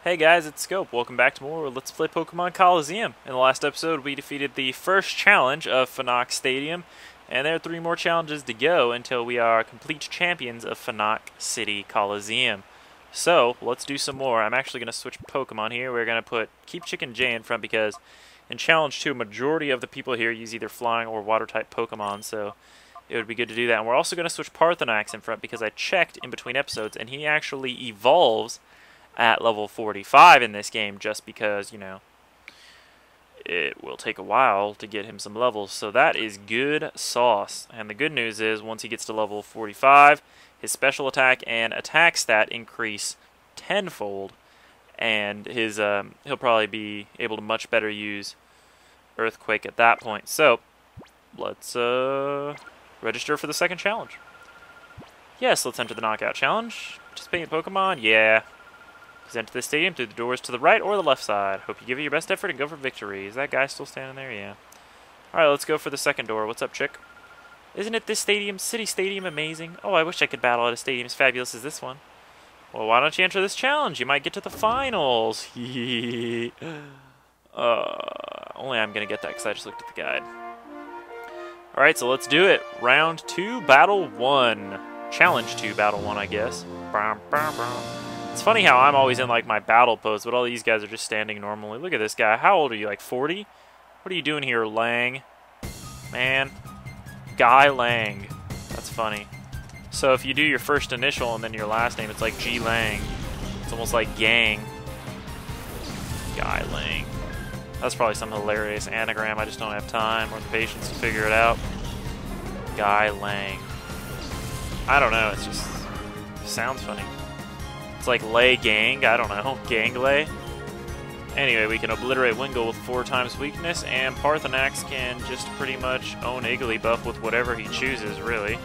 Hey guys, it's Scope. Welcome back to more Let's Play Pokemon Coliseum. In the last episode, we defeated the first challenge of Fanak Stadium, and there are 3 more challenges to go until we are complete champions of Fanak City Coliseum. So, let's do some more. I'm actually going to switch Pokemon here. We're going to keep Chicken J in front because in Challenge 2, a majority of the people here use either flying or water-type Pokemon, so it would be good to do that. And we're also going to switch Parthenax in front because I checked in between episodes, and he actually evolves at level 45 in this game just because, you know, it will take a while to get him some levels. So that is good sauce. And the good news is once he gets to level 45, his special attack and attack stat increase tenfold, and his he'll probably be able to much better use Earthquake at that point. So let's register for the second challenge. Yes, let's enter the Knockout Challenge. Participating in Pokemon? Yeah. Enter the stadium through the doors to the right or the left side. Hope you give it your best effort and go for victory. Is that guy still standing there? Yeah. Alright, let's go for the second door. What's up, chick? Isn't it this stadium, City Stadium, amazing? Oh, I wish I could battle at a stadium as fabulous as this one. Well, why don't you enter this challenge? You might get to the finals. Only I'm going to get that because I just looked at the guide. Alright, so let's do it. Round 2, Battle 1. Challenge 2, Battle 1, I guess. It's funny how I'm always in, like, my battle pose, but all these guys are just standing normally. Look at this guy. How old are you, like 40? What are you doing here, Lang? Man. Guy Lang. That's funny. So if you do your first initial and then your last name, it's like G Lang. It's almost like Gang. Guy Lang. That's probably some hilarious anagram. I just don't have time or the patience to figure it out. Guy Lang. I don't know. It's just sounds funny. It's like Lay Gang, I don't know, Ganglay. Anyway, we can obliterate Wingull with 4 times weakness, and Parthenax can just pretty much own Igglybuff with whatever he chooses, really.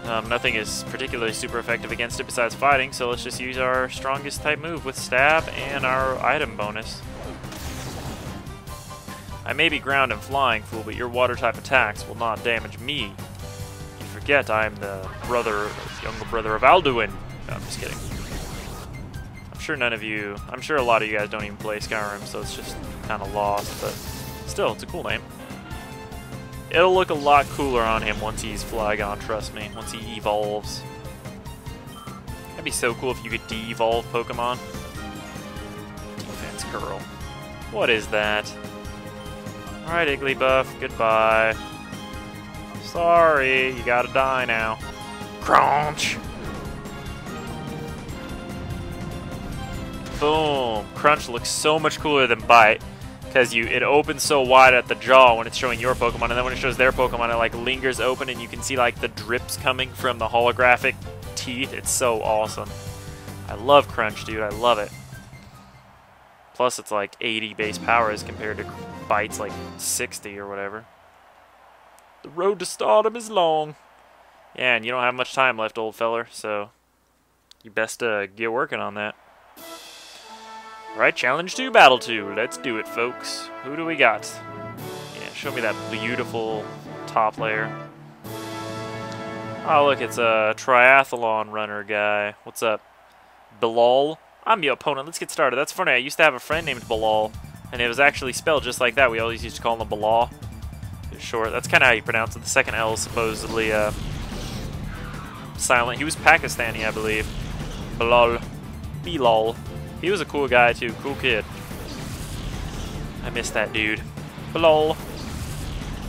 Nothing is particularly super effective against it besides fighting, so let's just use our strongest type move with Stab and our item bonus. I may be ground and flying, fool, but your water type attacks will not damage me. You forget I am the younger brother of Alduin. No, I'm just kidding. I'm sure a lot of you guys don't even play Skyrim, so it's just kind of lost, but still, it's a cool name. It'll look a lot cooler on him once he's Flygon, trust me, once he evolves. That'd be so cool if you could de-evolve Pokemon. Defense Curl. What is that? Alright, Igglybuff, goodbye. Sorry, you gotta die now. Crunch! Boom! Crunch looks so much cooler than Bite because it opens so wide at the jaw when it's showing your Pokemon, and then when it shows their Pokemon, it like lingers open, and you can see like the drips coming from the holographic teeth. It's so awesome. I love Crunch, dude. I love it. Plus, it's like 80 base power as compared to Bite's like 60 or whatever. The road to stardom is long. Yeah, and you don't have much time left, old feller, so you best get working on that. Alright, Challenge 2, Battle 2. Let's do it, folks. Who do we got? Yeah, show me that beautiful top layer. Oh, look, it's a triathlon runner guy. What's up? Bilal? I'm your opponent. Let's get started. That's funny. I used to have a friend named Bilal, and it was actually spelled just like that. We always used to call him Bilal. It's short. That's kind of how you pronounce it. The second L is supposedly silent. He was Pakistani, I believe. Bilal. Bilal. He was a cool guy, too. Cool kid. I miss that dude. Bilal.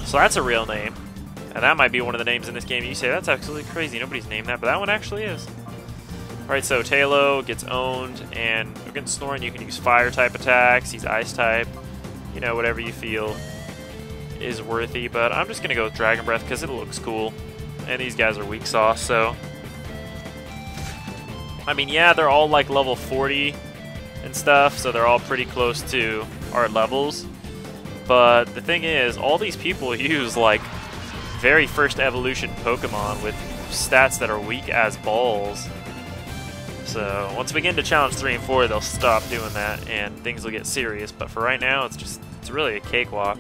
So that's a real name. And that might be one of the names in this game. You say, that's absolutely crazy. Nobody's named that, but that one actually is. Alright, so Tailo gets owned, and against Snoring you can use Fire-type attacks. He's Ice-type. You know, whatever you feel is worthy. But I'm just going to go with Dragon Breath because it looks cool. And these guys are weak sauce, so I mean, yeah, they're all like level 40 and stuff, so they're all pretty close to our levels. But the thing is, all these people use like very first evolution Pokemon with stats that are weak as balls. So once we get into Challenge 3 and 4, they'll stop doing that and things will get serious. But for right now, it's really a cakewalk.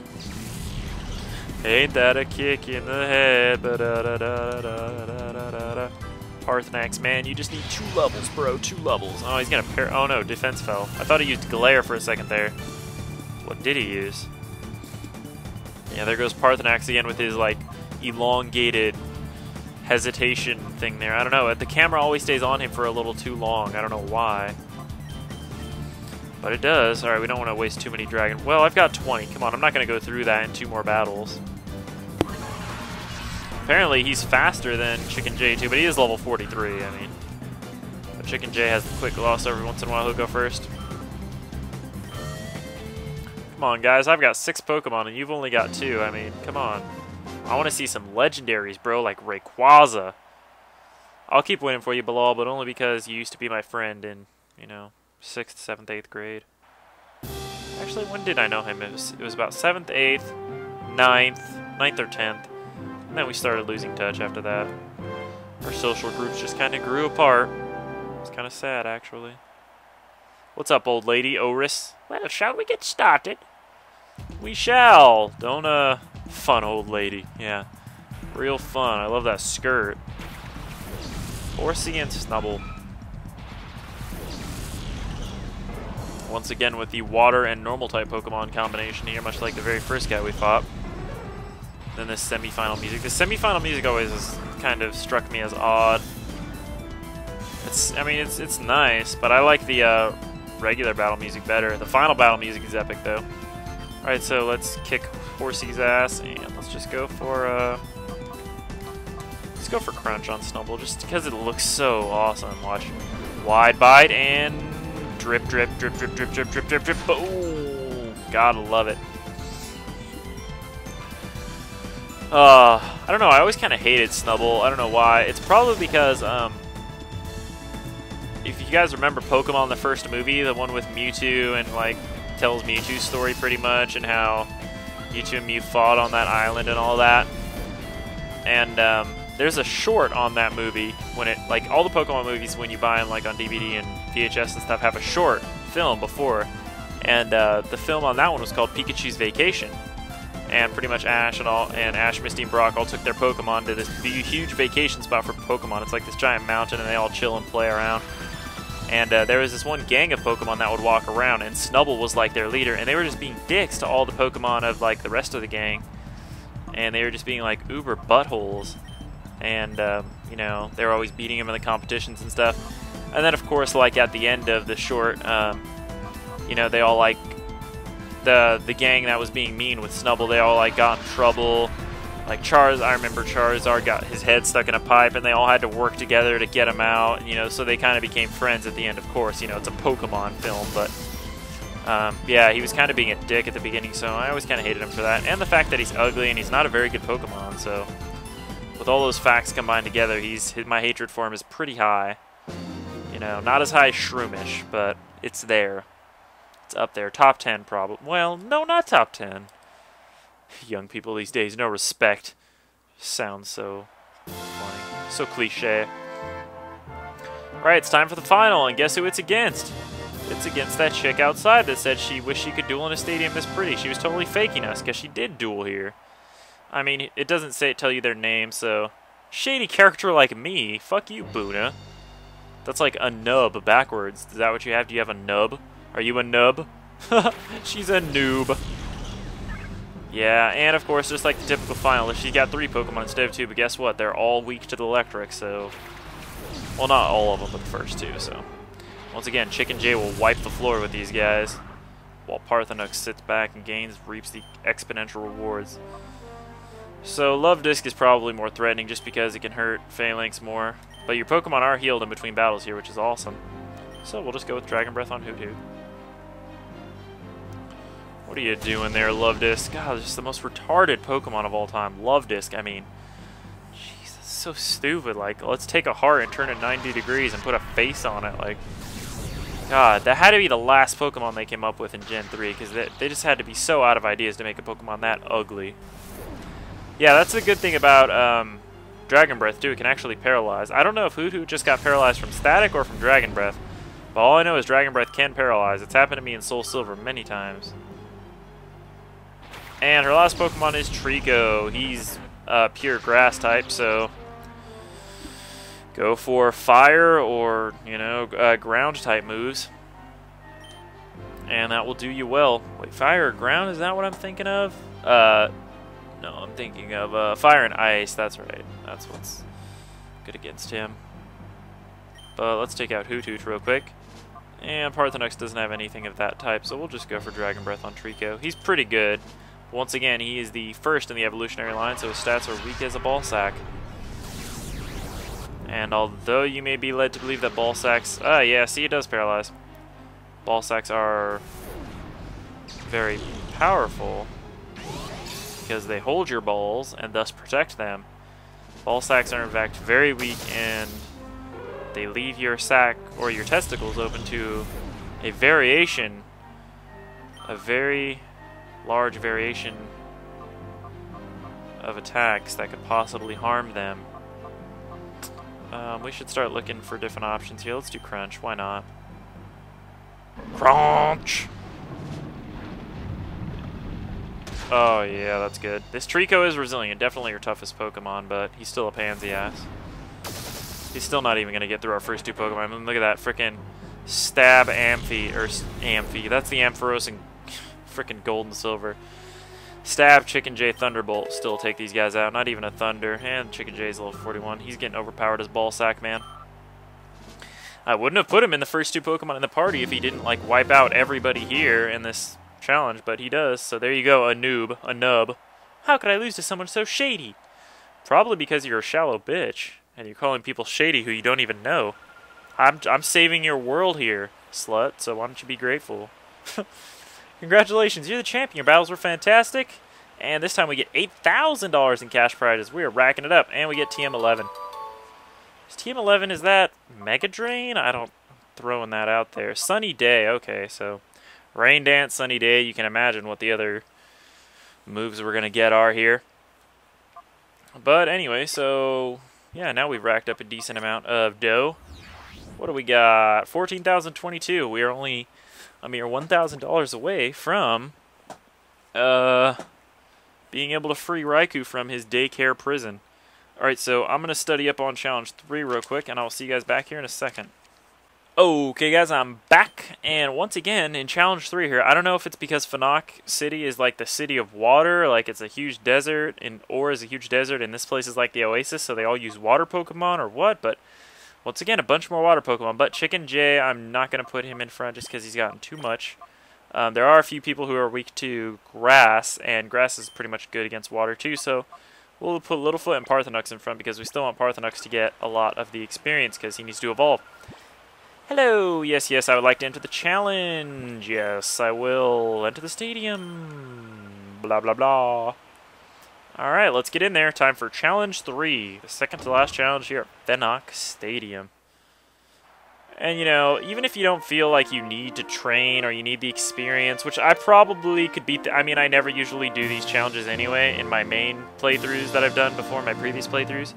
Ain't that a kick in the head? Ba -da -da -da -da -da -da -da -da. Parthenax, man, you just need 2 levels, bro. 2 levels. Oh, he's gonna pair. Oh no, defense fell. I thought he used Glare for a second there. What did he use? Yeah, there goes Parthenax again with his, like, elongated hesitation thing there. I don't know. The camera always stays on him for a little too long. I don't know why. But it does. Alright, we don't want to waste too many dragon. Well, I've got 20. Come on, I'm not going to go through that in 2 more battles. Apparently, he's faster than Chicken J too, but he is level 43, I mean. But Chicken J has the quick loss every once in a while. He'll go first. Come on, guys. I've got 6 Pokemon, and you've only got 2. I mean, come on. I want to see some legendaries, bro, like Rayquaza. I'll keep waiting for you, Bilal, but only because you used to be my friend in, you know, 6th, 7th, 8th grade. Actually, when did I know him? It was about 7th, 8th, 9th or 10th. And then we started losing touch after that. Our social groups just kind of grew apart. It's kind of sad, actually. What's up, old lady, Oris? Well, shall we get started? We shall. Don't, fun old lady. Yeah. Real fun. I love that skirt. Horsey and Snubbull. Once again with the water and normal type Pokemon combination here, much like the very first guy we fought. Then this semi-final music. The semi-final music always has kind of struck me as odd. I mean, it's nice, but I like the regular battle music better. The final battle music is epic, though. Alright, so let's kick Horsey's ass, and let's just go for, let's go for Crunch on Snubbull, just because it looks so awesome. Watch. Wide Bite, and drip, drip, drip, drip, drip, drip, drip, drip, drip. Oh, gotta love it. I don't know, I always kind of hated Snubbull. I don't know why. It's probably because, if you guys remember Pokemon, the first movie, the one with Mewtwo, and, like, tells Mewtwo's story pretty much, and how Mewtwo and Mew fought on that island and all that. And, there's a short on that movie, when it, like, all the Pokemon movies, when you buy them, like, on DVD and VHS and stuff, have a short film before. And, the film on that one was called Pikachu's Vacation. And pretty much Ash, Misty, and Brock all took their Pokemon to this huge vacation spot for Pokemon. It's like this giant mountain, and they all chill and play around. And there was this one gang of Pokemon that would walk around, and Snubbull was like their leader, and they were just being dicks to all the Pokemon of like the rest of the gang. And they were just being like uber buttholes. And, you know, they were always beating him in the competitions and stuff. And then, of course, like at the end of the short, you know, they all like, the gang that was being mean with Snubbull, they all like got in trouble. Like I remember Charizard got his head stuck in a pipe, and they all had to work together to get him out. You know, so they kind of became friends at the end. Of course, you know, it's a Pokemon film, but yeah, he was kind of being a dick at the beginning, so I always kind of hated him for that. And the fact that he's ugly and he's not a very good Pokemon. So with all those facts combined together, my hatred for him is pretty high. You know, not as high as Shroomish, but it's there. It's up there. Top 10, probably. Well, no, not top 10. Young people these days, no respect. Sounds so funny. So cliche. Alright, it's time for the final, and guess who it's against? It's against that chick outside that said she wished she could duel in a stadium this pretty. She was totally faking us, because she did duel here. I mean, it doesn't tell you their name, so... Shady character like me? Fuck you, Boona. That's like a nub backwards. Is that what you have? Do you have a nub? Are you a nub? She's a noob. Yeah, and of course, just like the typical finalist, she's got 3 Pokemon instead of 2, but guess what? They're all weak to the electric, so... Well, not all of them, but the first 2, so... Once again, Chicken J will wipe the floor with these guys, while Parthenox sits back and reaps the exponential rewards. So, Love Disc is probably more threatening just because it can hurt Phalanx more, but your Pokemon are healed in between battles here, which is awesome. So, we'll just go with Dragon Breath on Hoothoot. What are you doing there, Love Disc? God, it's just the most retarded Pokemon of all time. Love Disc, I mean. Jeez, that's so stupid. Like, let's take a heart and turn it 90 degrees and put a face on it. Like, God, that had to be the last Pokemon they came up with in Gen 3, because they just had to be so out of ideas to make a Pokemon that ugly. Yeah, that's the good thing about Dragon Breath, too. It can actually paralyze. I don't know if Hoothoot just got paralyzed from Static or from Dragon Breath, but all I know is Dragon Breath can paralyze. It's happened to me in Soul Silver many times. And her last Pokemon is Treecko. He's pure grass type, so go for fire or, you know, ground type moves. And that will do you well. Wait, fire or ground? Is that what I'm thinking of? No, I'm thinking of fire and ice. That's right. That's what's good against him. But let's take out Hoot Hoot real quick. And Parthenox doesn't have anything of that type, so we'll just go for Dragon Breath on Trico. He's pretty good. Once again, he is the first in the evolutionary line, so his stats are weak as a ball sack. And although you may be led to believe that ball sacks... yeah, see, it does paralyze. Ball sacks are very powerful because they hold your balls and thus protect them. Ball sacks are in fact very weak, and they leave your sack or your testicles open to a variation, a very large variation of attacks that could possibly harm them. We should start looking for different options here. Let's do Crunch. Why not? Crunch! Oh yeah, that's good. This Trico is resilient. Definitely your toughest Pokemon, but he's still a pansy ass. He's still not even going to get through our first two Pokemon. I mean, look at that frickin' Stab Amphi, or Amphi. That's the Ampharos and frickin' Gold and Silver. Stab, Chicken Jay, Thunderbolt still take these guys out. Not even a Thunder. And Chicken Jay's level 41. He's getting overpowered as ball sack, man. I wouldn't have put him in the first two Pokemon in the party if he didn't, like, wipe out everybody here in this challenge, but he does. So there you go, a noob, a nub. How could I lose to someone so shady? Probably because you're a shallow bitch, and you're calling people shady who you don't even know. I'm saving your world here, slut, so why don't you be grateful? Congratulations, you're the champion. Your battles were fantastic. And this time we get $8,000 in cash prizes. We are racking it up. And we get TM11. Is TM11, is that Mega Drain? I'm throwing that out there. Sunny Day, okay, so Rain Dance, Sunny Day. You can imagine what the other moves we're going to get are here. But anyway, so yeah, now we've racked up a decent amount of dough. What do we got? 14,022. We are only a mere $1,000 away from being able to free Raikou from his daycare prison. Alright, so I'm going to study up on Challenge 3 real quick, and I'll see you guys back here in a second. Okay, guys, I'm back, and once again, in Challenge 3 here, I don't know if it's because Fanak City is like the city of water, like it's a huge desert, and Ore is a huge desert, and this place is like the Oasis, so they all use water Pokemon, or what, but once again, a bunch more water Pokemon. But Chicken Jay, I'm not going to put him in front just because he's gotten too much. There are a few people who are weak to grass, and grass is pretty much good against water too, so we'll put Littlefoot and Parthenox in front because we still want Parthenox to get a lot of the experience because he needs to evolve. Hello! Yes, yes, I would like to enter the challenge. Yes, I will enter the stadium. Blah, blah, blah. Alright, let's get in there. Time for Challenge 3. The second to last challenge here at Fanak Stadium. And, you know, even if you don't feel like you need to train or you need the experience, which I probably could beat I mean, I never usually do these challenges anyway in my main playthroughs that I've done before, my previous playthroughs.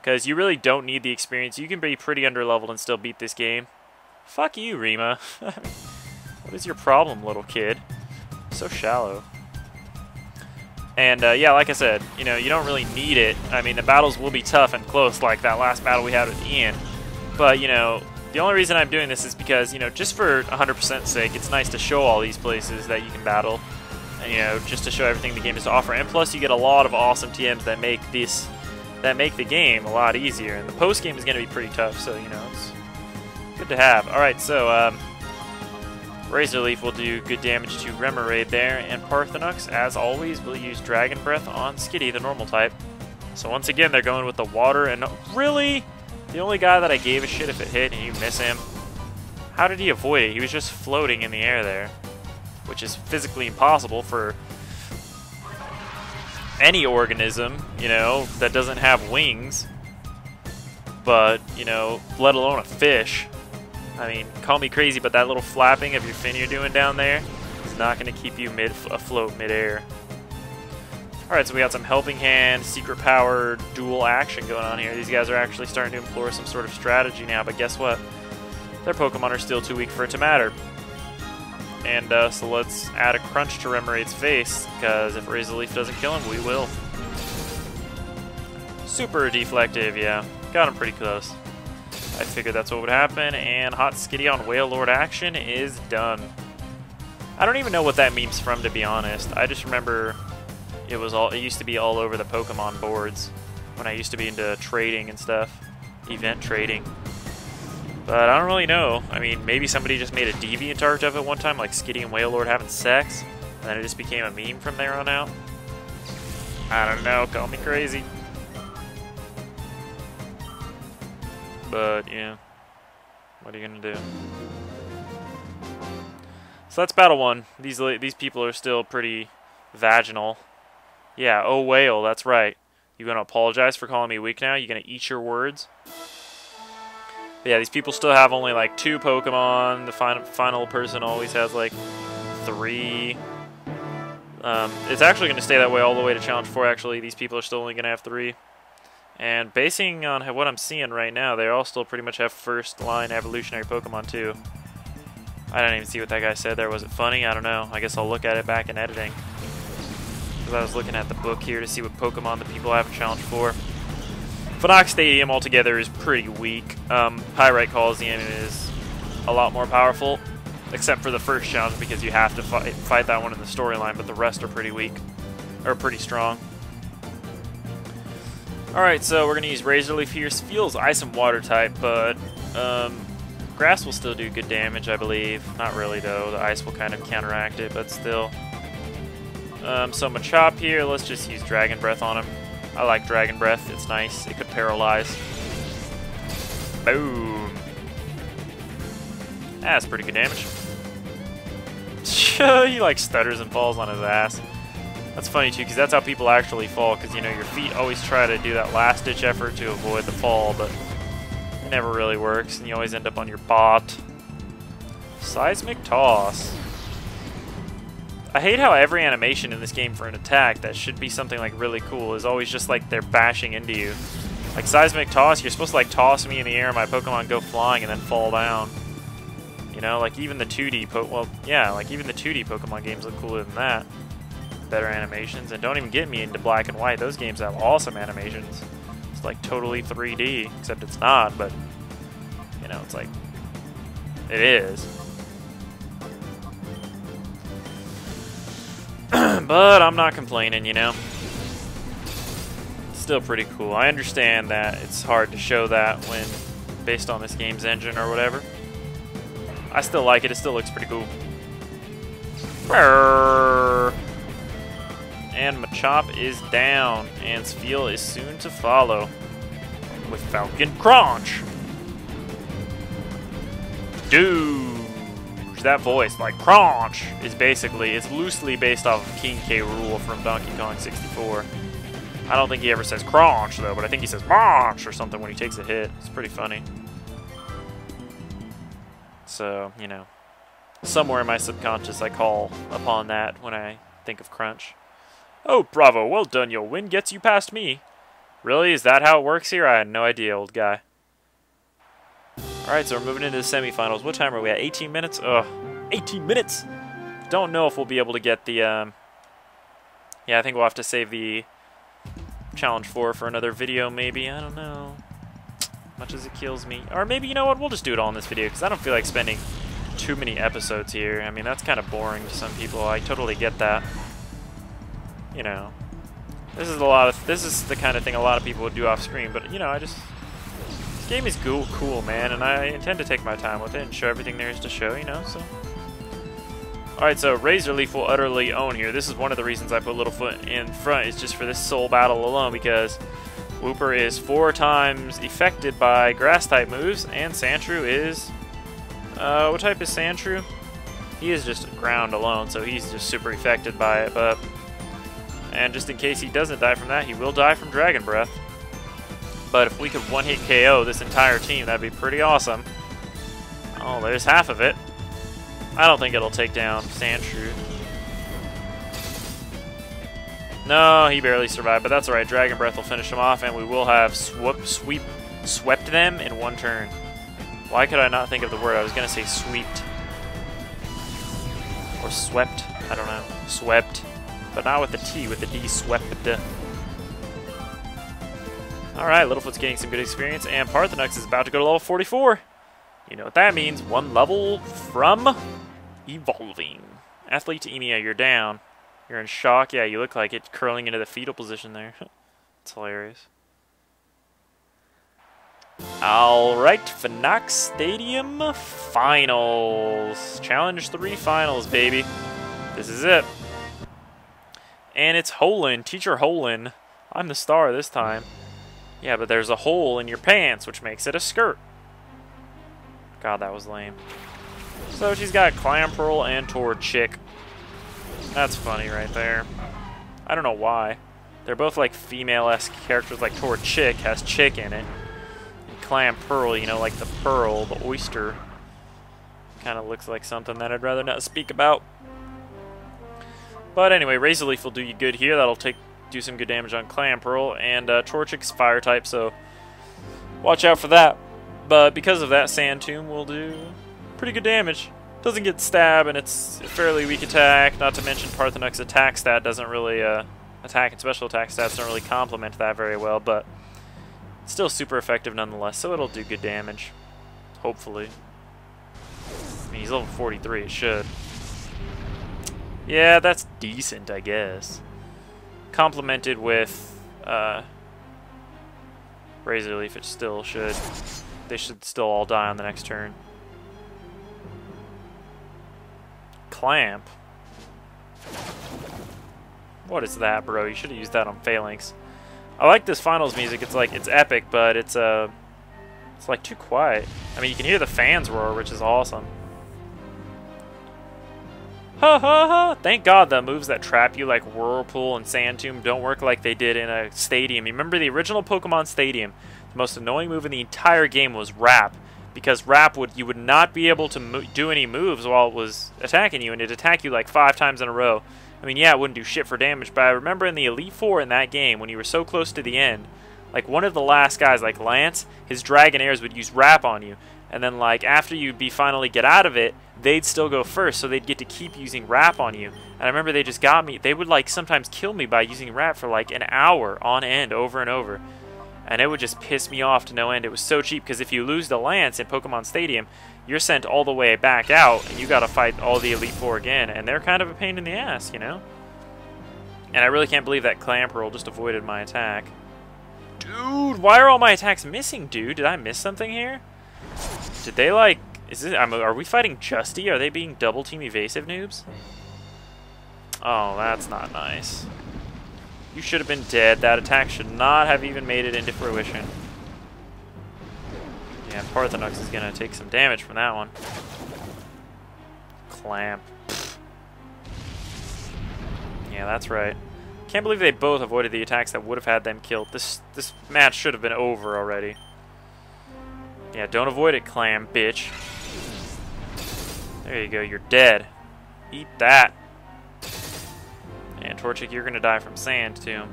Because you really don't need the experience. You can be pretty underleveled and still beat this game. Fuck you, Rima. What is your problem, little kid? So shallow. And, yeah, like I said, you know, you don't really need it. I mean, the battles will be tough and close, like that last battle we had with Ian. But, you know, the only reason I'm doing this is because, you know, just for 100% sake, it's nice to show all these places that you can battle. And, you know, just to show everything the game has to offer. And plus, you get a lot of awesome TMs that make the game a lot easier. And the post-game is going to be pretty tough, so, you know, it's good to have. Alright, so, Razor Leaf will do good damage to Remoraid there, and Parthenox, as always, will use Dragon Breath on Skitty, the normal type. So once again, they're going with the water, and really? The only guy that I gave a shit if it hit and you miss him? How did he avoid it? He was just floating in the air there, which is physically impossible for any organism, you know, that doesn't have wings. But, you know, let alone a fish. I mean, call me crazy, but that little flapping of your fin you're doing down there is not going to keep you afloat mid-air. Alright, so we got some Helping Hand, Secret Power, dual action going on here. These guys are actually starting to employ some sort of strategy now, but guess what? Their Pokemon are still too weak for it to matter. And so let's add a Crunch to Remoraid's face, because if Razor Leaf doesn't kill him, we will. Super Deflective, yeah. Got him pretty close. I figured that's what would happen, and Hot Skitty on Whale Lord action is done. I don't even know what that meme's from, to be honest. I just remember it used to be all over the Pokemon boards when I used to be into trading and stuff, event trading. But I don't really know. I mean, maybe somebody just made a DeviantArt of it one time, like Skitty and Whale Lord having sex, and then it just became a meme from there on out. I don't know, call me crazy. But, yeah. What are you gonna do? So that's battle 1. These people are still pretty vaginal. Yeah, oh whale, that's right. You gonna apologize for calling me weak now? You gonna eat your words? But yeah, these people still have only like 2 Pokemon. The final person always has like 3. It's actually going to stay that way all the way to Challenge 4, actually. These people are still only going to have 3. And basing on what I'm seeing right now, they all still pretty much have first-line evolutionary Pokemon, too. I didn't even see what that guy said there. Was it funny? I don't know. I guess I'll look at it back in editing. Because I was looking at the book here to see what Pokemon the people have in Challenge 4. Phonox Stadium altogether is pretty weak. Pyrite Coliseum is a lot more powerful. Except for the first challenge, because you have to fight that one in the storyline, but the rest are pretty weak. Or pretty strong. Alright, so we're going to use Razor Leaf here. Feels Ice and Water type, but Grass will still do good damage, I believe. Not really, though. The Ice will kind of counteract it, but still. So Machop here, let's just use Dragon Breath on him. I like Dragon Breath, it's nice. It could paralyze. Boom. That's pretty good damage. He like stutters and falls on his ass. That's funny too, because that's how people actually fall, because you know your feet always try to do that last ditch effort to avoid the fall, but it never really works and you always end up on your bot. Seismic Toss. I hate how every animation in this game for an attack that should be something like really cool is always just like they're bashing into you. Like Seismic Toss, you're supposed to like toss me in the air and my Pokemon go flying and then fall down. You know, like even the 2D even the 2D Pokemon games look cooler than that. Better animations, and don't even get me into Black and White. Those games have awesome animations. It's like totally 3D, except it's not, but you know, it's like it is. But I'm not complaining, you know. Still pretty cool. I understand that it's hard to show that when based on this game's engine or whatever. I still like it. It still looks pretty cool. And Machop is down, and Spheal is soon to follow with Falcon Crunch. Dude, that voice, like Crunch, is basically, it's loosely based off of King K. Rool from Donkey Kong 64. I don't think he ever says Crunch though, but I think he says Crunch or something when he takes a hit. It's pretty funny. So, you know, somewhere in my subconscious I call upon that when I think of Crunch. Oh, bravo, well done, your win gets you past me. Really? Is that how it works here? I had no idea, old guy. Alright, so we're moving into the semifinals. What time are we at? 18 minutes? Ugh, 18 minutes! Don't know if we'll be able to get the, yeah, I think we'll have to save the Challenge 4 for another video, maybe. I don't know. Much as it kills me. Or maybe, you know what, we'll just do it all in this video, because I don't feel like spending too many episodes here. I mean, that's kind of boring to some people. I totally get that. You know, this is the kind of thing a lot of people would do off screen, but you know, this game is cool, man, and I intend to take my time with it and show everything there is to show, you know, so. Alright, so Razor Leaf will utterly own here. This is one of the reasons I put Littlefoot in front, is just for this soul battle alone, because Wooper is 4 times affected by grass-type moves, and Sandshrew is, what type is Sandshrew? He is just ground alone, so he's just super affected by it, but... And just in case he doesn't die from that, he will die from Dragon Breath. But if we could one-hit KO this entire team, that'd be pretty awesome. Oh, there's half of it. I don't think it'll take down Sandshrew. No, he barely survived, but that's alright. Dragon Breath will finish him off, and we will have swept them in one turn. Why could I not think of the word? I was going to say sweeped. Or swept. I don't know. Swept. But not with the T, with the D, swept. Alright, Littlefoot's getting some good experience, and Parthenux is about to go to level 44. You know what that means. 1 level from evolving. Athlete to Emia, you're down. You're in shock. Yeah, you look like it, curling into the fetal position there. It's hilarious. Alright, Phonox Stadium Finals. Challenge 3 Finals, baby. This is it. And it's Holin, Teacher Holin. I'm the star this time. Yeah, but there's a hole in your pants, which makes it a skirt. God, that was lame. So she's got Clamperl and Torchic. That's funny right there. I don't know why. They're both like female-esque characters, like Torchic has chick in it. And Clamperl, you know, like the pearl, the oyster. Kind of looks like something that I'd rather not speak about. But anyway, Razor Leaf will do you good here. That'll do some good damage on Clamperl. And Torchic's fire type, so watch out for that. But because of that, Sand Tomb will do pretty good damage. Doesn't get stab, and it's a fairly weak attack. Not to mention Parthenux's attack stat doesn't really, attack and special attack stats don't really complement that very well, but it's still super effective nonetheless, so it'll do good damage. Hopefully. I mean, he's level 43, it should. Yeah, that's decent, I guess. Complemented with, Razor Leaf, it still should. They should still all die on the next turn. Clamp? What is that, bro? You should have used that on Phalanx. I like this finals music. It's epic, but it's like too quiet. I mean, you can hear the fans roar, which is awesome. Ha ha ha! Thank God the moves that trap you like Whirlpool and Sand Tomb don't work like they did in a stadium. You remember the original Pokemon Stadium? The most annoying move in the entire game was Wrap. Because Wrap you would not be able to do any moves while it was attacking you, and it'd attack you like 5 times in a row. I mean, yeah, it wouldn't do shit for damage, but I remember in the Elite Four in that game, when you were so close to the end, like one of the last guys, like Lance, his Dragonairs would use Wrap on you, and then like after you'd finally get out of it, they'd still go first, so they'd get to keep using Wrap on you. And I remember they just got me. They would like sometimes kill me by using Wrap for like an hour on end, over and over. And it would just piss me off to no end. It was so cheap, because if you lose the Lance in Pokemon Stadium, you're sent all the way back out, and you gotta fight all the Elite Four again, and they're kind of a pain in the ass, you know? And I really can't believe that Clamperl just avoided my attack. Dude, why are all my attacks missing, dude? Did I miss something here? Did they, like... are we fighting Justy? Are they being double-team evasive noobs? Oh, that's not nice. You should have been dead. That attack should not have even made it into fruition. Yeah, Parthenux is going to take some damage from that one. Clamp. Yeah, that's right. Can't believe they both avoided the attacks that would have had them killed. This match should have been over already. Yeah, don't avoid it, Clam, bitch. There you go, you're dead. Eat that. And Torchic, you're gonna die from Sand Tomb.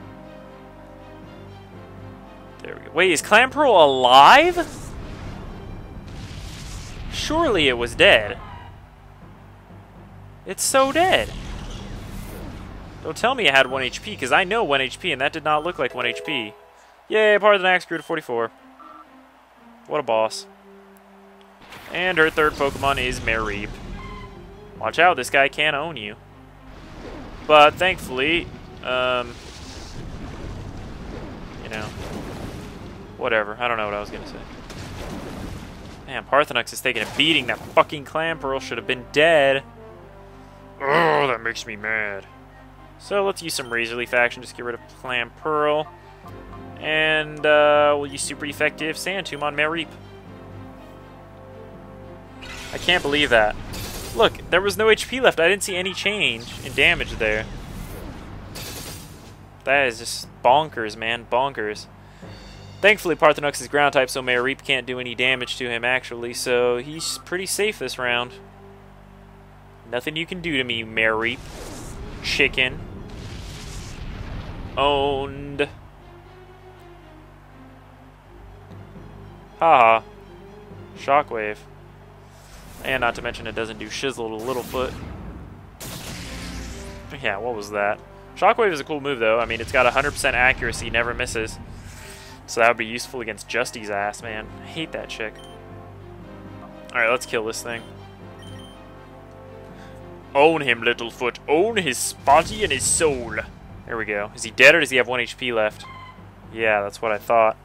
There we go. Wait, is Clamperl alive? Surely it was dead. It's so dead. Don't tell me it had 1 HP, because I know 1 HP, and that did not look like 1 HP. Yay, Parthenax grew to 44. What a boss. And her third Pokemon is Mareep. Watch out, this guy can't own you. But thankfully, you know, whatever. I don't know what I was going to say. Man, Parthenux is taking a beating. That fucking Clamperl should have been dead. Oh, that makes me mad. So let's use some Razor Leaf action. Just get rid of Clamperl. And we'll use super effective Sand Tomb on Mareep. I can't believe that. Look, there was no HP left. I didn't see any change in damage there. That is just bonkers, man. Bonkers. Thankfully, Parthenux is ground type, so Mareep can't do any damage to him, actually. So he's pretty safe this round. Nothing you can do to me, Mareep. Chicken. Owned. Haha. Shockwave. And not to mention it doesn't do shizzle to Littlefoot. Yeah, what was that? Shockwave is a cool move though. I mean, it's got 100% accuracy, never misses. So that would be useful against Justy's ass, man. I hate that chick. Alright, let's kill this thing. Own him, Littlefoot. Own his body and his soul. There we go. Is he dead or does he have 1 HP left? Yeah, that's what I thought.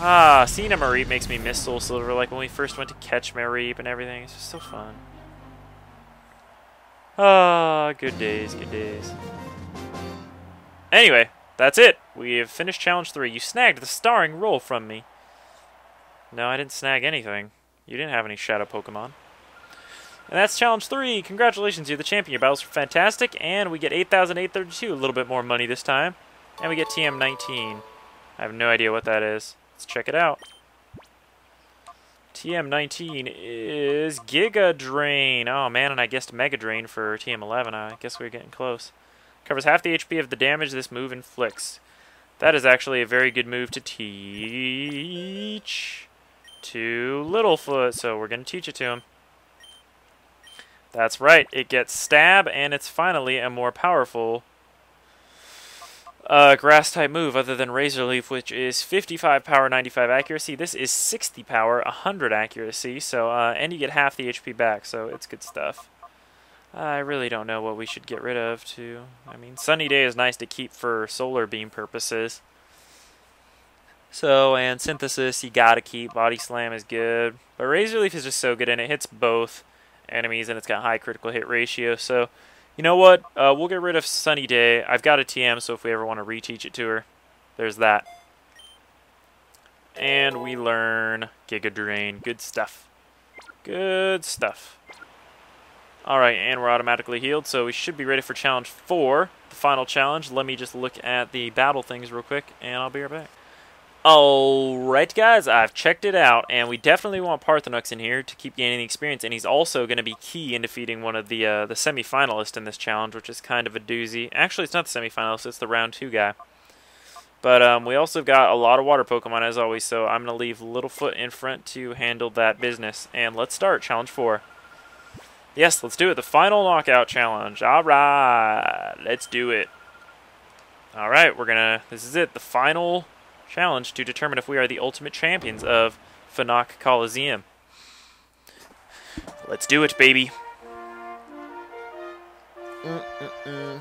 Ah, seeing a Mareep makes me miss Soul Silver, like when we first went to catch Mareep and everything. It's just so fun. Ah, good days, good days. Anyway, that's it. We have finished Challenge 3. You snagged the starring role from me. No, I didn't snag anything. You didn't have any Shadow Pokemon. And that's Challenge 3. Congratulations, you're the champion. Your battles were fantastic, and we get 8,832, a little bit more money this time. And we get TM19. I have no idea what that is. Let's check it out. TM19 is Giga Drain. Oh man, and I guessed Mega Drain for TM11. I guess we're getting close. Covers half the HP of the damage this move inflicts. That is actually a very good move to teach to Littlefoot, so we're going to teach it to him. That's right, it gets Stab, and it's finally a more powerful grass-type move other than Razor Leaf, which is 55 power, 95 accuracy. This is 60 power, 100 accuracy, so and you get half the HP back, so it's good stuff. I really don't know what we should get rid of, too. I mean, Sunny Day is nice to keep for Solar Beam purposes. So, and Synthesis, you gotta keep. Body Slam is good. But Razor Leaf is just so good, and it hits both enemies, and it's got high critical hit ratio, so you know what? We'll get rid of Sunny Day. I've got a TM, so if we ever want to reteach it to her, there's that. And we learn Giga Drain. Good stuff. Good stuff. Alright, and we're automatically healed, so we should be ready for Challenge 4, the final challenge. Let me just look at the battle things real quick, and I'll be right back. Alright guys, I've checked it out, and we definitely want Parthenux in here to keep gaining experience, and he's also going to be key in defeating one of the semi-finalists in this challenge, which is kind of a doozy. Actually, it's not the semi-finalist, it's the round 2 guy. But we also got a lot of water Pokemon as always, so I'm going to leave Littlefoot in front to handle that business. And let's start Challenge 4. Yes, let's do it. The final knockout challenge. Alright, let's do it. Alright, this is it, the final challenge to determine if we are the ultimate champions of Phonock Coliseum. Let's do it, baby.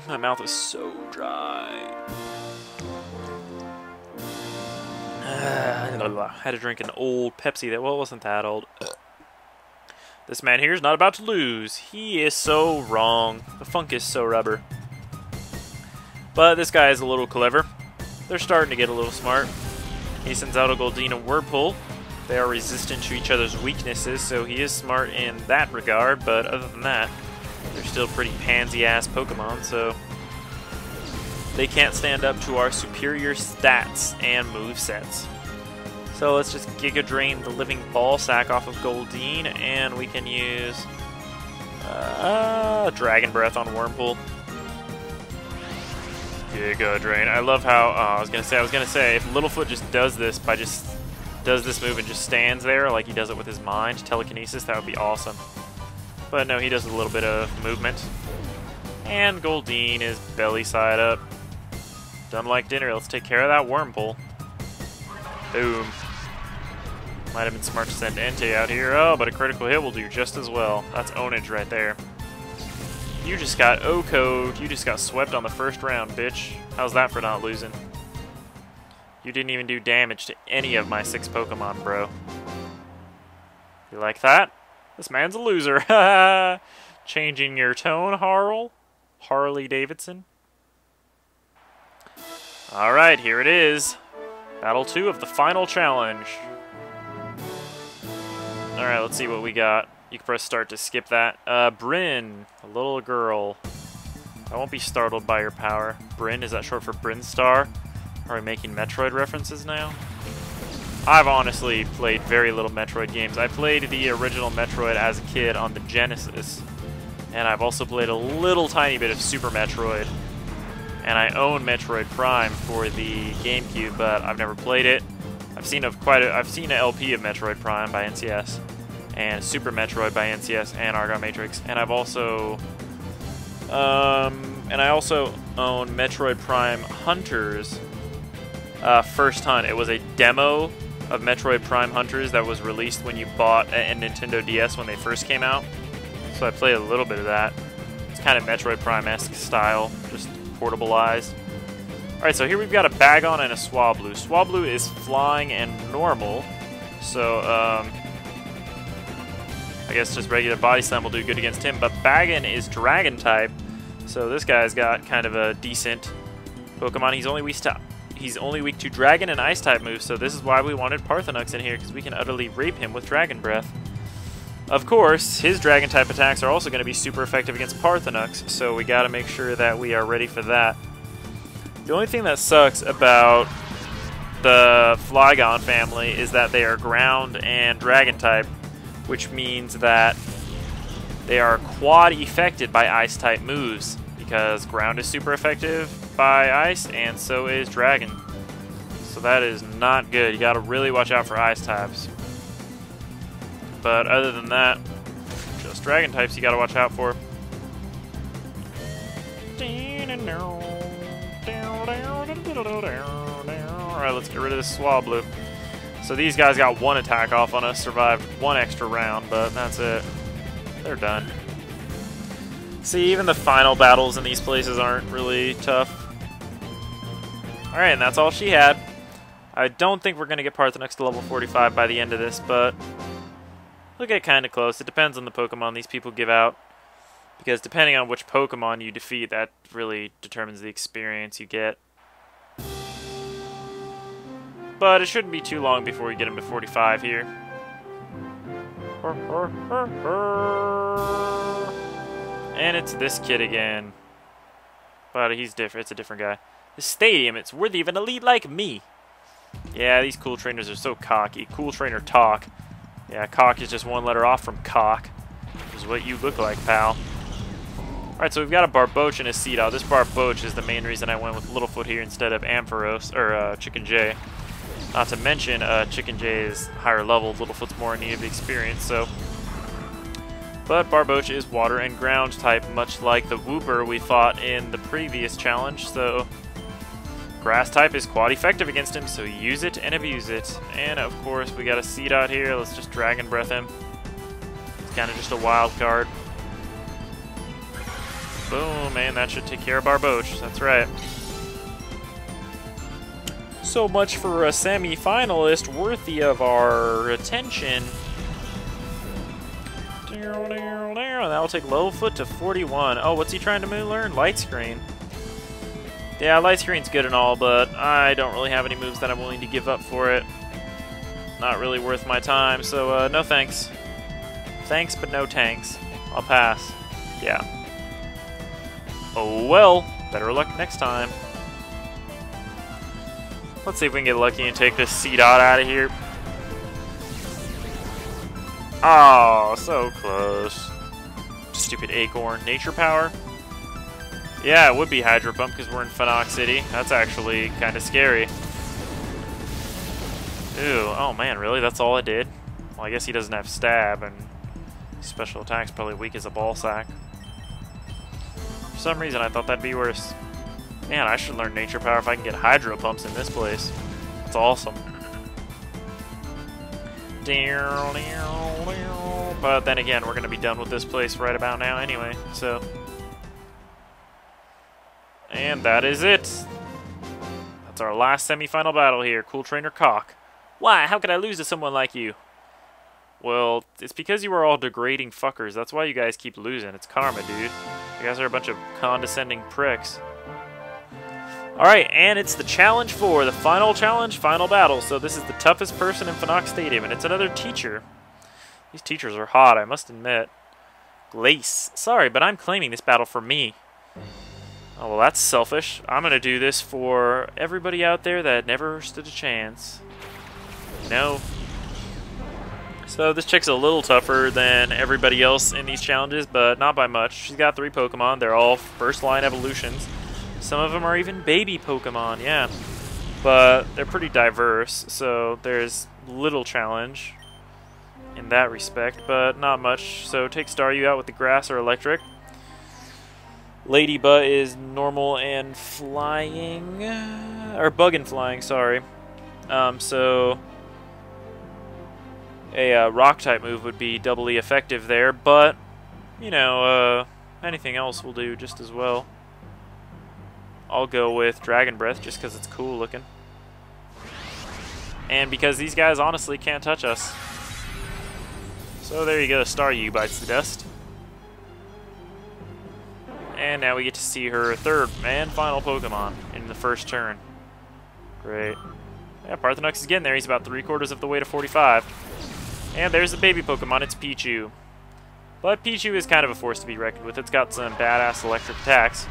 My mouth is so dry. I had to drink an old Pepsi that, well, it wasn't that old. This man here is not about to lose. He is so wrong. The funk is so rubber. But this guy is a little clever. They're starting to get a little smart. He sends out a Goldeen and Whirlpool. They are resistant to each other's weaknesses, so he is smart in that regard, but other than that, they're still pretty pansy-ass Pokemon, so they can't stand up to our superior stats and movesets. So let's just Giga Drain the living ball sack off of Goldeen, and we can use Dragon Breath on Wurmple. Giga Drain. I love how I was gonna say if Littlefoot just does this move and just stands there like he does it with his mind, telekinesis, that would be awesome. But no, he does a little bit of movement. And Goldeen is belly side up. Dumb like dinner. Let's take care of that Wurmple. Boom. Might have been smart to send Entei out here. Oh, but a critical hit will do just as well. That's ownage right there. You just got O-code. You just got swept on the first round, bitch. How's that for not losing? You didn't even do damage to any of my 6 Pokemon, bro. You like that? This man's a loser. Changing your tone, Harley Davidson. Alright, here it is. Battle 2 of the final challenge. Alright, let's see what we got. You can press start to skip that. Bryn, a little girl. I won't be startled by your power. Bryn, is that short for Brinstar? Are we making Metroid references now? I've honestly played very little Metroid games. I played the original Metroid as a kid on the Genesis. And I've also played a little tiny bit of Super Metroid. And I own Metroid Prime for the GameCube, but I've never played it. I've seen an LP of Metroid Prime by NCS, and Super Metroid by NCS and Argon Matrix, and I've also I also own Metroid Prime Hunters first hunt. It was a demo of Metroid Prime Hunters that was released when you bought a Nintendo DS when they first came out. So I played a little bit of that. It's kind of Metroid Prime-esque style, just portableized. Alright, so here we've got a Bagon and a Swablu. Swablu is flying and normal, so I guess just regular Body Slam will do good against him. But Bagon is Dragon type, so this guy's got kind of a decent Pokemon. He's only weak to Dragon and Ice type moves, so this is why we wanted Parthenox in here, because we can utterly rape him with Dragon Breath. Of course, his Dragon type attacks are also going to be super effective against Parthenox, so we got to make sure that we are ready for that. The only thing that sucks about the Flygon family is that they are Ground and Dragon type, which means that they are quad affected by Ice type moves, because Ground is super effective by Ice, and so is Dragon. So that is not good. You got to really watch out for Ice types. But other than that, just Dragon types you got to watch out for. Alright, let's get rid of this Swablu. So these guys got one attack off on us, survived one extra round, but that's it. They're done. See, even the final battles in these places aren't really tough. Alright, and that's all she had. I don't think we're going to get Parthenox to level 45 by the end of this, but we'll get kind of close. It depends on the Pokemon these people give out, because depending on which Pokemon you defeat, that really determines the experience you get. But it shouldn't be too long before we get him to 45 here. And it's this kid again. But he's different. It's a different guy. The stadium, it's worthy of an elite like me. Yeah, these cool trainers are so cocky. Cool trainer talk. Yeah, cock is just one letter off from cock, which is what you look like, pal. Alright, so we've got a Barboach and a Seedot. This Barboach is the main reason I went with Littlefoot here instead of Ampharos, or Chicken J. Not to mention, Chicken J is higher level, Littlefoot's more in need of the experience, so. But Barboach is water and ground type, much like the Wooper we fought in the previous challenge, so grass type is quad effective against him, so use it and abuse it. And of course, we got a Seedot here. Let's just Dragon Breath him. It's kind of just a wild card. Boom, and that should take care of Barboach. That's right. So much for a semi-finalist worthy of our attention. That'll take Littlefoot to 41. Oh, what's he trying to learn? Light Screen. Yeah, Light Screen's good and all, but I don't really have any moves that I'm willing to give up for it. Not really worth my time, so no thanks. Thanks, but no tanks. I'll pass. Yeah. Oh well, better luck next time. Let's see if we can get lucky and take this Seedot out of here. Oh, so close. Stupid Acorn. Nature Power? Yeah, it would be Hydro Pump because we're in Phonox City. That's actually kind of scary. Ooh, oh man, really? That's all it did? Well, I guess he doesn't have Stab, and special attack's probably weak as a ball sack. For some reason, I thought that'd be worse. Man, I should learn Nature Power if I can get Hydro Pumps in this place. That's awesome. But then again, we're going to be done with this place right about now anyway, so. And that is it. That's our last semi-final battle here. Cool Trainer Cock. Why? How could I lose to someone like you? Well, it's because you are all degrading fuckers. That's why you guys keep losing. It's karma, dude. You guys are a bunch of condescending pricks. Alright, and it's the challenge for the final challenge, final battle. So this is the toughest person in Phonox Stadium, and it's another teacher. These teachers are hot, I must admit. Glace. Sorry, but I'm claiming this battle for me. Oh, well, that's selfish. I'm going to do this for everybody out there that never stood a chance. No. So this chick's a little tougher than everybody else in these challenges, but not by much. She's got 3 Pokemon. They're all first-line evolutions. Some of them are even baby Pokemon, yeah. But they're pretty diverse, so there's little challenge in that respect, but not much. So take Staryu out with the Grass or Electric. Ladybug is normal and flying. or bug and flying, sorry. So a rock type move would be doubly effective there, but you know, anything else will do just as well. I'll go with Dragon Breath just because it's cool looking. And because these guys honestly can't touch us. So there you go, Staryu bites the dust. And now we get to see her third and final Pokemon in the first turn. Great. Yeah, Parthenox is getting there. He's about 3/4 of the way to 45. And there's the baby Pokemon, it's Pichu. But Pichu is kind of a force to be reckoned with. It's got some badass electric attacks.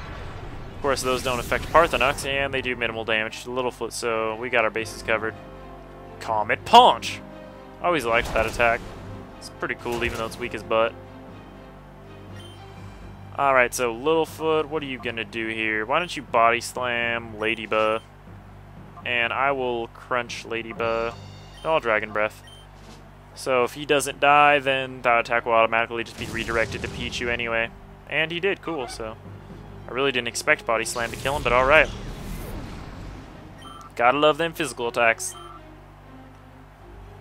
Of course, those don't affect Parthenox, and they do minimal damage to Littlefoot, so we got our bases covered. Comet Punch! I always liked that attack. It's pretty cool, even though it's weak as butt. Alright, so Littlefoot, what are you gonna do here? Why don't you Body Slam Ladybug? And I will Crunch Ladybug. I'll Dragon Breath. So if he doesn't die, then that attack will automatically just be redirected to Pichu anyway. And he did, cool, so I really didn't expect Body Slam to kill him, but alright. Gotta love them physical attacks.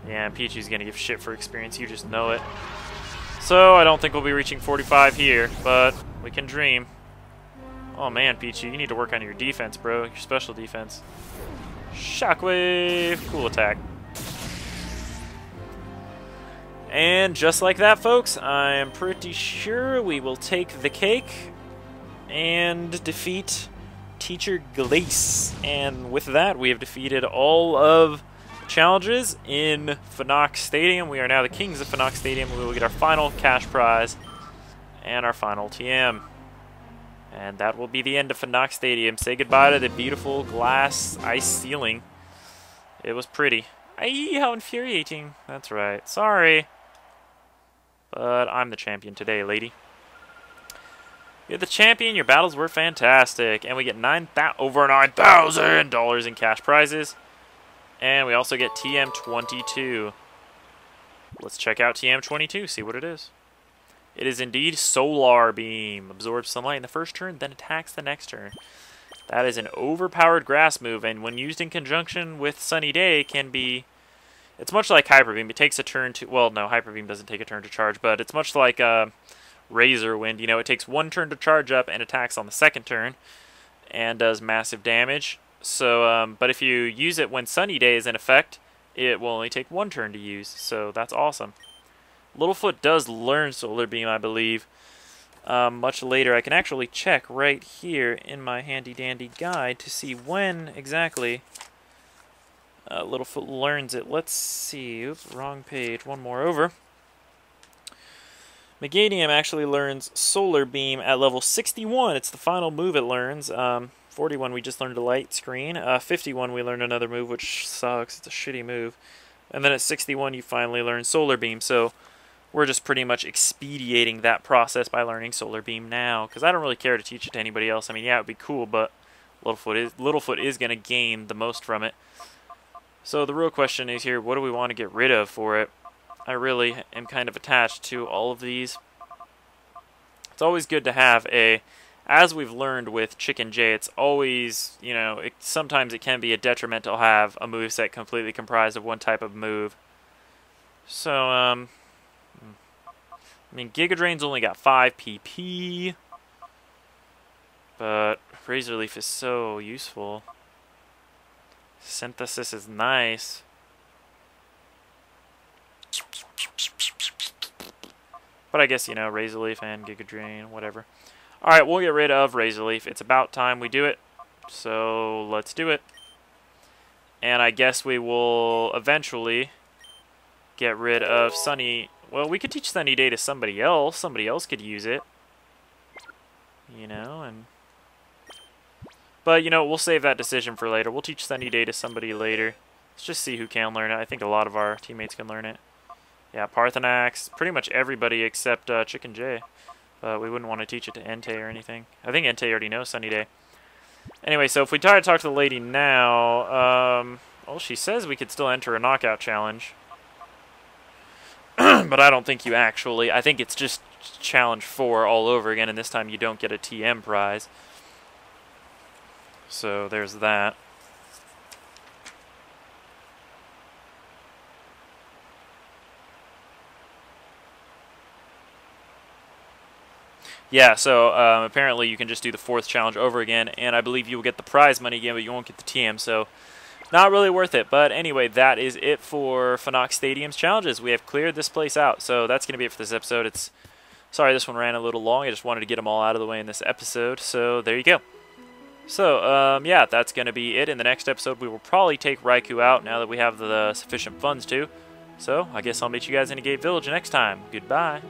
Yeah, Pichu's gonna give shit for experience, you just know it. So I don't think we'll be reaching 45 here, but we can dream. Oh man, Pichu, you need to work on your defense, bro. Your special defense. Shockwave! Cool attack. And just like that, folks, I'm pretty sure we will take the cake and defeat Teacher Glace. And with that, we have defeated all of the challenges in Phonox Stadium. We are now the kings of Phonox Stadium. We will get our final cash prize and our final TM. And that will be the end of Phonox Stadium. Say goodbye to the beautiful glass ice ceiling. It was pretty. Aye, how infuriating. That's right. Sorry. But I'm the champion today, lady. You're the champion. Your battles were fantastic. And we get over $9,000 in cash prizes. And we also get TM22. Let's check out TM22, see what it is. It is indeed Solar Beam. Absorbs sunlight in the first turn, then attacks the next turn. That is an overpowered grass move, and when used in conjunction with Sunny Day, can be... It's much like Hyper Beam. It takes a turn to... Well, no, Hyper Beam doesn't take a turn to charge, but it's much like Razor Wind. You know, it takes one turn to charge up and attacks on the second turn and does massive damage. So, but if you use it when Sunny Day is in effect, it will only take one turn to use. So that's awesome. Littlefoot does learn Solar Beam, I believe, much later. I can actually check right here in my handy-dandy guide to see when exactly Littlefoot learns it. Let's see. Oops, wrong page. One more over. Meganium actually learns Solar Beam at level 61. It's the final move it learns. 41 we just learned a light screen. 51 we learned another move, which sucks. It's a shitty move. And then at 61 you finally learn Solar Beam. So we're just pretty much expediting that process by learning Solar Beam now. Because I don't really care to teach it to anybody else. I mean, yeah, it would be cool, but Littlefoot is going to gain the most from it. So the real question is here, what do we want to get rid of for it? I really am kind of attached to all of these. It's always good to have a, as we've learned with Chicken J, it's always, you know, sometimes it can be a detriment to have a moveset completely comprised of one type of move. So, I mean, Giga Drain's only got 5 PP, but Razor Leaf is so useful. Synthesis is nice. But I guess, you know, Razor Leaf and Giga Drain, whatever. Alright, we'll get rid of Razor Leaf. It's about time we do it. So, let's do it. And I guess we will eventually get rid of Sunny. Well, we could teach Sunny Day to somebody else. Somebody else could use it. You know, and... But, you know, we'll save that decision for later. We'll teach Sunny Day to somebody later. Let's just see who can learn it. I think a lot of our teammates can learn it. Yeah, Parthenax, pretty much everybody except Chicken J. But we wouldn't want to teach it to Entei or anything. I think Entei already knows Sunny Day. Anyway, so if we try to talk to the lady now, well, she says we could still enter a knockout challenge. But I don't think you actually. I think it's just challenge 4 all over again, and this time you don't get a TM prize. So there's that. Yeah, so apparently you can just do the 4th challenge over again, and I believe you will get the prize money again, but you won't get the TM, so not really worth it. But anyway, that is it for Fanok Stadium's challenges. We have cleared this place out, so that's going to be it for this episode. Sorry this one ran a little long. I just wanted to get them all out of the way in this episode, so there you go. So, yeah, that's going to be it. In the next episode, we will probably take Raikou out now that we have the sufficient funds to. So, I guess I'll meet you guys in a Gate Village next time. Goodbye.